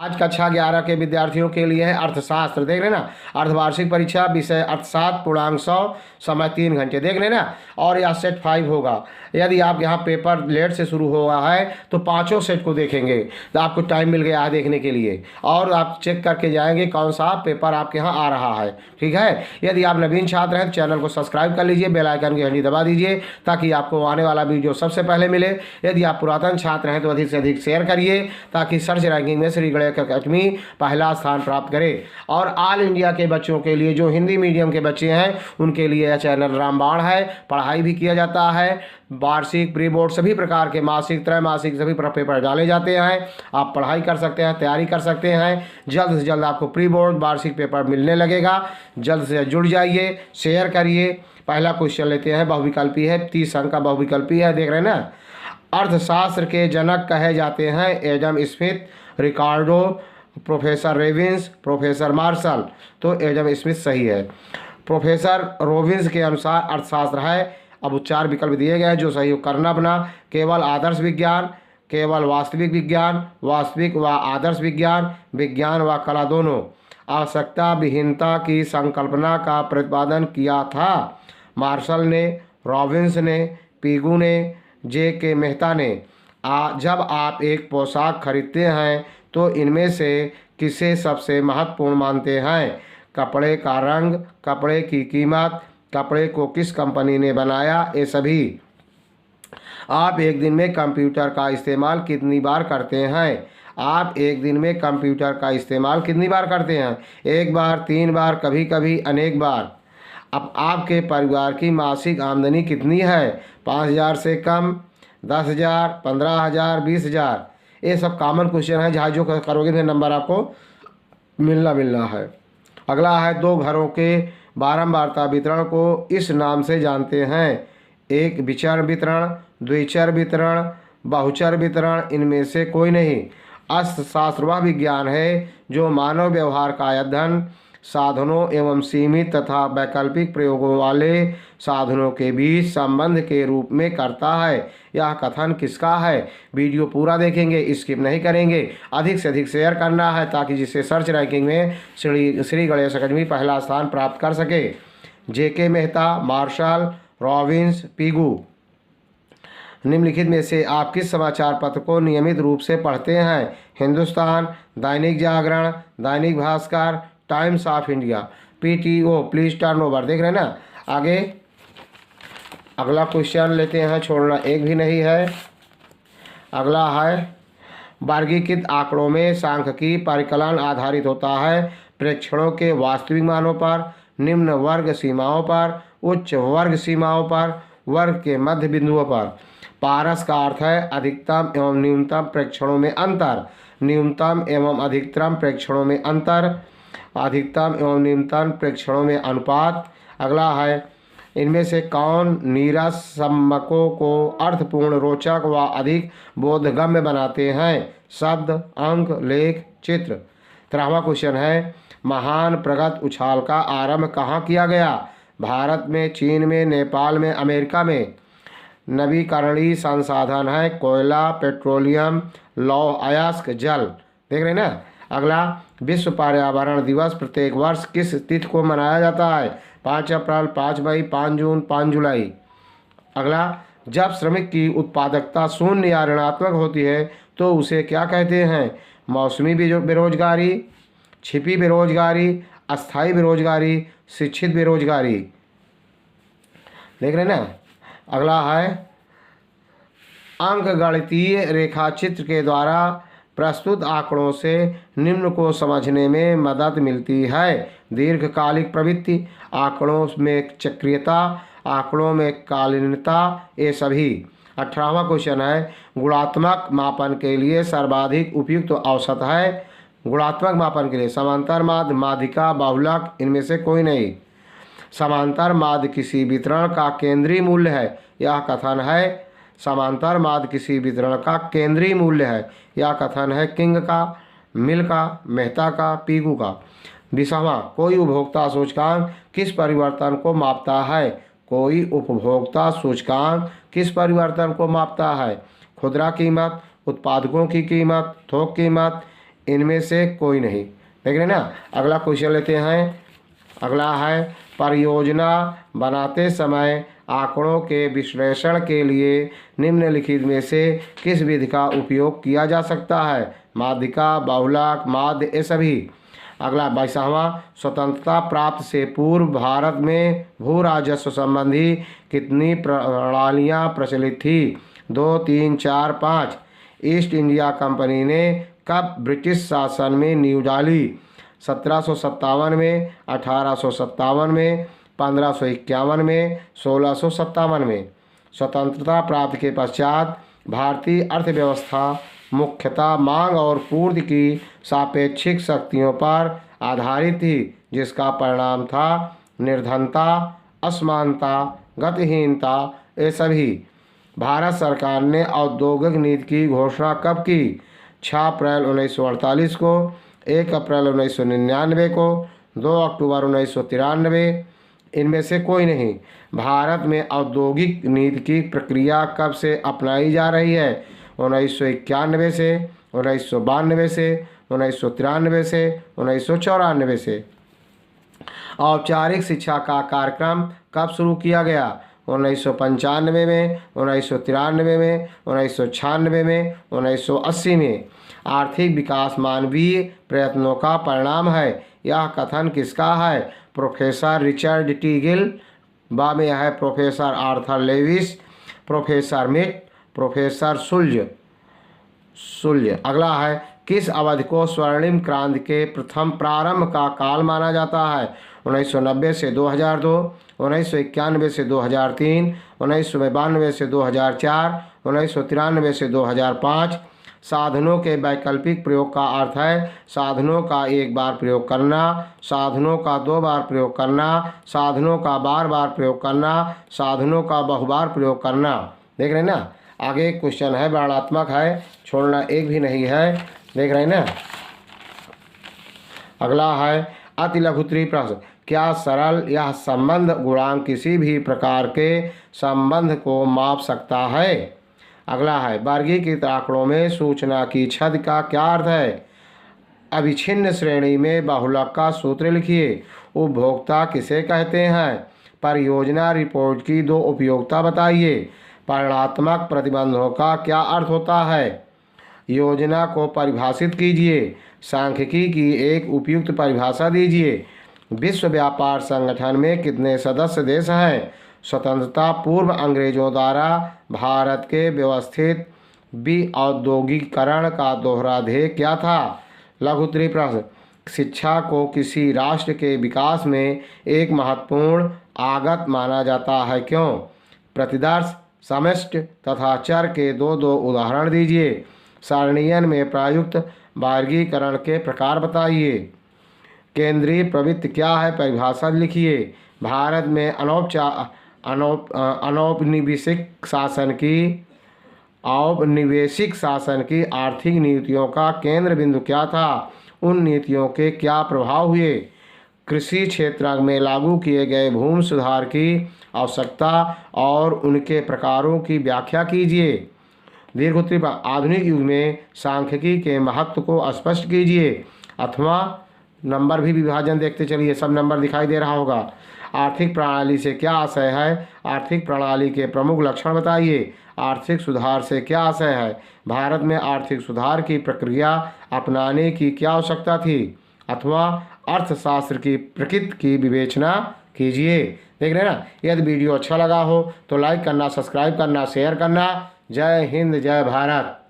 आज कक्षा 11 के विद्यार्थियों के लिए है अर्थशास्त्र। देख रहे ना, अर्धवार्षिक परीक्षा, विषय अर्थशास्त्र, पूर्णांक 100, समय 3 घंटे। देख लेना, और यह सेट 5 होगा। यदि आप यहाँ पेपर लेट से शुरू हुआ है तो पांचों सेट को देखेंगे, तो आपको टाइम मिल गया है देखने के लिए, और आप चेक करके जाएंगे कौन सा पेपर आपके यहाँ आ रहा है। ठीक है, यदि आप नवीन छात्र हैं तो चैनल को सब्सक्राइब कर लीजिए, बेल आइकन की घंटी दबा दीजिए ताकि आपको आने वाला वीडियो सबसे पहले मिले। यदि आप पुरातन छात्र हैं तो अधिक से अधिक शेयर करिए ताकि सर्च रैंकिंग में श्री गणेश अकेडमी पहला स्थान प्राप्त करे। और ऑल इंडिया के बच्चों के लिए, जो हिंदी मीडियम के बच्चे हैं, उनके लिए यह चैनल रामबाण है। पढ़ाई भी किया जाता है, वार्षिक, प्री बोर्ड, सभी प्रकार के मासिक, त्रैमासिक सभी पेपर डाले जाते हैं। आप पढ़ाई कर सकते हैं, तैयारी कर सकते हैं। जल्द से जल्द आपको प्री बोर्ड, वार्षिक पेपर मिलने लगेगा। जल्द से जुड़ जाइए, शेयर करिए। पहला क्वेश्चन लेते हैं, बहुविकल्पी है, 30 अंक का बहुविकल्पी है। देख रहे हैं ना, अर्थशास्त्र के जनक कहे जाते हैं एडम स्मिथ, रिकार्डो, प्रोफेसर रोबिन्स, प्रोफेसर मार्शल। तो एडम स्मिथ सही है। प्रोफेसर रोबिन्स के अनुसार अर्थशास्त्र है, अब उच्चार विकल्प दिए गए हैं जो सही करना अपना। केवल आदर्श विज्ञान, केवल वास्तविक विज्ञान, वास्तविक व आदर्श विज्ञान, विज्ञान व कला दोनों। आवश्यकता विहीनता की संकल्पना का प्रतिपादन किया था मार्शल ने, रॉबिन्स ने, पीगू ने, जे.के. मेहता ने। जब आप एक पोशाक खरीदते हैं तो इनमें से किसे सबसे महत्वपूर्ण मानते हैं? कपड़े का रंग, कपड़े की कीमत, कपड़े को किस कंपनी ने बनाया, ये सभी। आप एक दिन में कंप्यूटर का इस्तेमाल कितनी बार करते हैं? आप एक दिन में कंप्यूटर का इस्तेमाल कितनी बार करते हैं? 1 बार, 3 बार, कभी कभी अनेक बार। अब आपके परिवार की मासिक आमदनी कितनी है? 5,000 से कम, 10,000, 15,000, 20,000। ये सब कॉमन क्वेश्चन है, जहाँ जो करोगे तो नंबर आपको मिलना है। अगला है, दो घरों के बारंबारता वितरण को इस नाम से जानते हैं। एक विचर वितरण, द्विचर वितरण, बहुचर वितरण, इनमें से कोई नहीं। अर्थशास्त्र वह विज्ञान है जो मानव व्यवहार का अध्ययन, साधनों एवं सीमित तथा वैकल्पिक प्रयोगों वाले साधनों के बीच संबंध के रूप में करता है। यह कथन किसका है? वीडियो पूरा देखेंगे, स्किप नहीं करेंगे, अधिक से अधिक शेयर करना है ताकि जिससे सर्च रैंकिंग में श्री गणेश अकेडमी पहला स्थान प्राप्त कर सके। J K. Mehta, Marshall, Robbins, Pigou. निम्नलिखित में से आप किस समाचार पत्र को नियमित रूप से पढ़ते हैं? Hindustan, Dainik Jagran, Dainik Bhaskar, times of India. PTO, please turn over. देख रहे हैं ना। आगे अगला क्वेश्चन लेते हैं, छोड़ना एक भी नहीं है। अगला है, वर्गीकृत आंकड़ों में सांख्यिकी परिकलन आधारित होता है प्रेक्षणों के वास्तविक मानों पर, निम्न वर्ग सीमाओं पर, उच्च वर्ग सीमाओं पर, वर्ग के मध्य बिंदुओं पर। पारस का अर्थ है अधिकतम एवं न्यूनतम प्रेक्षणों में अंतर, न्यूनतम एवं अधिकतम प्रेक्षणों में अंतर, अधिकतम एवं न्यूनतम प्रेक्षणों में अनुपात। अगला है, इनमें से कौन नीरस सम्मकों को अर्थपूर्ण, रोचक व अधिक बोधगम्य बनाते हैं? शब्द, अंक, लेख, चित्र। 13वां क्वेश्चन है, महान प्रगत उछाल का आरंभ कहाँ किया गया? भारत में, चीन में, नेपाल में, अमेरिका में। नवीकरणीय संसाधन है कोयला, पेट्रोलियम, लौह अयस्क, जल। देख रहे हैं ना। अगला, विश्व पर्यावरण दिवस प्रत्येक वर्ष किस तिथि को मनाया जाता है? 5 अप्रैल, 5 मई, 5 जून, 5 जुलाई। अगला, जब श्रमिक की उत्पादकता शून्य या ऋणात्मक होती है तो उसे क्या कहते हैं? मौसमी बेरोजगारी, छिपी बेरोजगारी, अस्थायी बेरोजगारी, शिक्षित बेरोजगारी। देख रहे हैं ना। अगला है, अंकगणितीय रेखाचित्र के द्वारा प्रस्तुत आंकड़ों से निम्न को समझने में मदद मिलती है। दीर्घकालिक प्रवृत्ति, आंकड़ों में चक्रीयता, आंकड़ों में कालीनता, ये सभी। 18वां क्वेश्चन है, गुणात्मक मापन के लिए सर्वाधिक उपयुक्त औसत है? गुणात्मक मापन के लिए समांतर माध्य, माध्यिका, बाहुलक, इनमें से कोई नहीं। समांतर माध्य किसी वितरण का केंद्रीय मूल्य है, यह कथन है। समांतर माध्य किसी वितरण का केंद्रीय मूल्य है, यह कथन है किंग का, मिल का, मेहता का, पीगू का। 20वां, कोई उपभोक्ता सूचकांक किस परिवर्तन को मापता है? कोई उपभोक्ता सूचकांक किस परिवर्तन को मापता है? खुदरा कीमत, उत्पादकों की कीमत, थोक कीमत, इनमें से कोई नहीं। देख रहे हैं ना। अगला क्वेश्चन लेते हैं। अगला है, परियोजना बनाते समय आंकड़ों के विश्लेषण के लिए निम्नलिखित में से किस विधि का उपयोग किया जा सकता है? माध्यिका, बहुलक, माध्य, ये सभी। अगला 22वां, स्वतंत्रता प्राप्त से पूर्व भारत में भू राजस्व संबंधी कितनी प्रणालियां प्रचलित थी? 2, 3, 4, 5। ईस्ट इंडिया कंपनी ने कब ब्रिटिश शासन में नींव डाली? 1757 में, 1857 में, 1551 में, 1657 में। स्वतंत्रता प्राप्ति के पश्चात भारतीय अर्थव्यवस्था मुख्यतः मांग और पूर्ति की सापेक्षिक शक्तियों पर आधारित थी, जिसका परिणाम था निर्धनता, असमानता, गतिहीनता, ये सभी। भारत सरकार ने औद्योगिक नीति की घोषणा कब की? 6 अप्रैल 1948 को, 1 अप्रैल 1999 को, 2 अक्टूबर 1993। इनमें से कोई नहीं। भारत में औद्योगिक नीति की प्रक्रिया कब से अपनाई जा रही है? 1991 से, 1992 से, 1993 से, 1994 से। औपचारिक शिक्षा का कार्यक्रम कब शुरू किया गया? 1995 में, 1993 में, 1996 में, 1980 में। आर्थिक विकास मानवीय प्रयत्नों का परिणाम है, यह कथन किसका है? प्रोफेसर रिचर्ड टी गिल, बाद में है प्रोफेसर आर्थर लेविस, प्रोफेसर मिट, प्रोफेसर सुल्य। अगला है, किस अवधि को स्वर्णिम क्रांति के प्रथम प्रारंभ का काल माना जाता है? 1990 से 2002, 1991 से 2003, 1992 से 2004, 1993 से 2005। साधनों के वैकल्पिक प्रयोग का अर्थ है साधनों का एक बार प्रयोग करना, साधनों का 2 बार प्रयोग करना, साधनों का बार बार प्रयोग करना, साधनों का बहुबार प्रयोग करना। देख रहे हैं ना। आगे क्वेश्चन है, वर्णनात्मक है, छोड़ना एक भी नहीं है। देख रहे हैं ना। अगला है, अति लघुत्तरीय प्रश्न, क्या सरल यह संबंध गुणांक किसी भी प्रकार के संबंध को माप सकता है? अगला है, वर्गीकृत आंकड़ों में सूचना की छद का क्या अर्थ है? अविच्छिन्न श्रेणी में बहुलक का सूत्र लिखिए। उपभोक्ता किसे कहते हैं? परियोजना रिपोर्ट की 2 उपयोगिता बताइए। परिणात्मक प्रतिबंधों का क्या अर्थ होता है? योजना को परिभाषित कीजिए। सांख्यिकी की एक उपयुक्त परिभाषा दीजिए। विश्व व्यापार संगठन में कितने सदस्य देश हैं? स्वतंत्रता पूर्व अंग्रेजों द्वारा भारत के व्यवस्थित विऔद्योगिकरण का दोहरा ध्येय क्या था? लघुत्तरीय प्रश्न, शिक्षा को किसी राष्ट्र के विकास में एक महत्वपूर्ण आगत माना जाता है, क्यों? प्रतिदर्श, समष्टि तथा चर के 2 उदाहरण दीजिए। सारणीयन में प्रयुक्त वर्गीकरण के प्रकार बताइए। केंद्रीय प्रवृत्ति क्या है? परिभाषा लिखिए। भारत में औपनिवेशिक शासन की आर्थिक नीतियों का केंद्र बिंदु क्या था? उन नीतियों के क्या प्रभाव हुए? कृषि क्षेत्र में लागू किए गए भूमि सुधार की आवश्यकता और उनके प्रकारों की व्याख्या कीजिए। दीर्घोत्तरीय, आधुनिक युग में सांख्यिकी के महत्व को स्पष्ट कीजिए। अथवा नंबर भी विभाजन देखते चलिए, सब नंबर दिखाई दे रहा होगा। आर्थिक प्रणाली से क्या आशय है? आर्थिक प्रणाली के प्रमुख लक्षण बताइए। आर्थिक सुधार से क्या आशय है? भारत में आर्थिक सुधार की प्रक्रिया अपनाने की क्या आवश्यकता थी? अथवा अर्थशास्त्र की प्रकृति की विवेचना कीजिए। देख रहे हैं ना। यदि वीडियो अच्छा लगा हो तो लाइक करना, सब्सक्राइब करना, शेयर करना। जय हिंद, जय भारत।